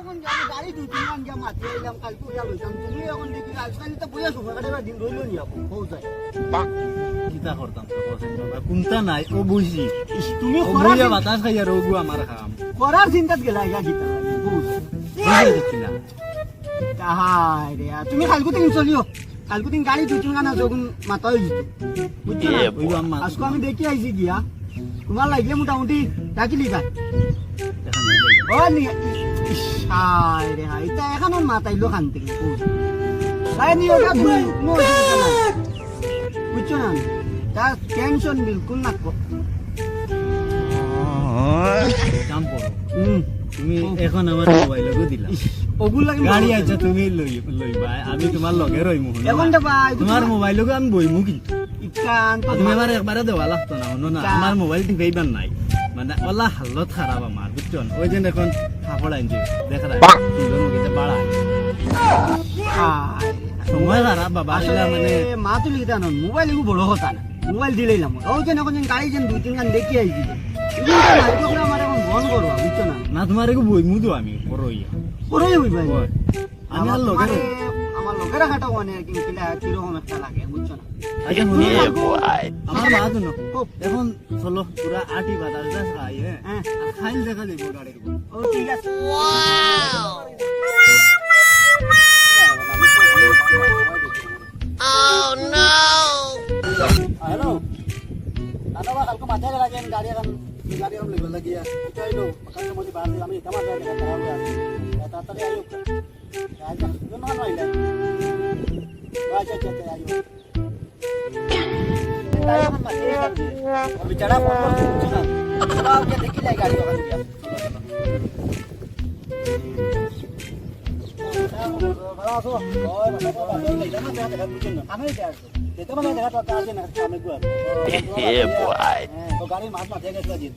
এখন গাড়ি দুই তিন মান গিয়া মাতি এলাম কালকে উঠা লইতাম তুমি এখন দেখি আজকাল তো বইয়া সময় কাটাবার দিন রইল নি আপু হও যায় কিতা করতাম তো কোসেন বাবা কোনটা নাই ও বুঝি তুমি বইয়া বাতাস খাইয়া রোগু আমার খাম করার চিন্তাত গেলা ইয়া গীতা বুঝ বুঝে দেখছি না তাহাই রে তুমি কালকে দিন চলিও কালকে দিন গাড়ি দুই তিন গানা যখন মাতা হয়ে যেত বুঝছো না ওই আম্মা আজকে আমি দেখি আইছি গিয়া তোমার লাগলে মোটামুটি ডাকিলি গা এখন নাই ও নি হাই রে হাই তা এখন মাতাইলো খান থেকে বুঝ তাই নি ওটা ভুল নো বুঝছো না তার টেনশন বিলকুল না কাম করো তুমি এখন আমার মোবাইলও দিলা ওগুলা গাড়ি আইছা তুমি লইবা আমি তোমার লগে রইমু এখন তো ভাই তোমার মোবাইলও আমি বইমু কিন্তু ইকান তো তুমি আমার একবারে দেওয়া লাগতো না হনো না আমার মোবাইল টিপাইবার নাই মানে ওলা হালত খারাপ আমার বুঝছেন ওই যে এখন কাপড় আনছি দেখা যায় সুন্দর মুখে বাড়া সময় খারাপ বাবা আসলে মানে মা তুলি কিতা নন মোবাইল এগু বড় কথা না মোবাইল দিলেইলাম ওই যে এখন গাড়ি যেন দুই তিন গান দেখি আইছি আমার এখন বন করবা বুঝছো না না তোমার এগু বইমু তো আমি পরইয়া পড়াই হই ভাই আমি আর লগে আমার লোকের হাঁটা মানে কিলা কিরকম একটা লাগে বুঝছো না আচ্ছা শুনি আমার মা তো এখন চলো পুরা আটি বাতাস খাই হ্যাঁ খাইল দেখা যাইব গাড়ির ও ঠিক আছে Oh no! হ্যালো দাদা বা কালকে মাথায় লাগেন গাড়ি এখন লেগে লাগিয়া চাইলো কালকে মধ্যে বাড়ি আমি কামা যায় না তাহলে আছে তাড়াতাড়ি আইও আচ্ছা ধন্যবাদ ভাই আচ্ছা আচ্ছা আইও তাই এখন মাথায় লাগছে আর বিচারা ফোন করছে না সবাই ওকে দেখি লাই গাড়ি ওখানে গিয়া আসো ওই মানে লেজা না দেখা বুঝছেন না আমি যাই যেতে মানে দেখা তো আছে না আমি গুয়া তো গাড়ি মাছ মাঠে গেছে দিন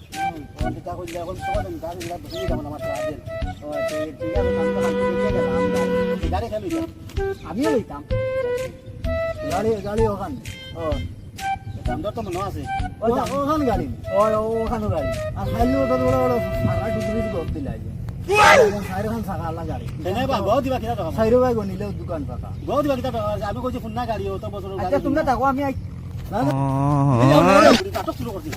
যেটা কই এখন সবাই গাড়ি গুলা বুঝি যাবো না মাত্র আছেন তো ঠিক আছে কাম তো দেখে গেলাম গাড়ি খেলি আমিও লইতাম গাড়ি ওখান ও দাম দর তো মনে আছে ওখান গাড়ি ওখানে গাড়ি আর খাইলে ওটা বড় বড় সারা ডিগ্রি গপ দিলাই সাইরখান সাকা আল্লাহ গাড়ি দেনে বা গো দিবা কিটা টাকা সাইরো ভাই গনিলে দোকান ফাঁকা গো দিবা কিটা টাকা আমি কইছি ফুন্না গাড়ি ও তো বছর গাড়ি আচ্ছা তোমরা থাকো আমি না না শুরু করছি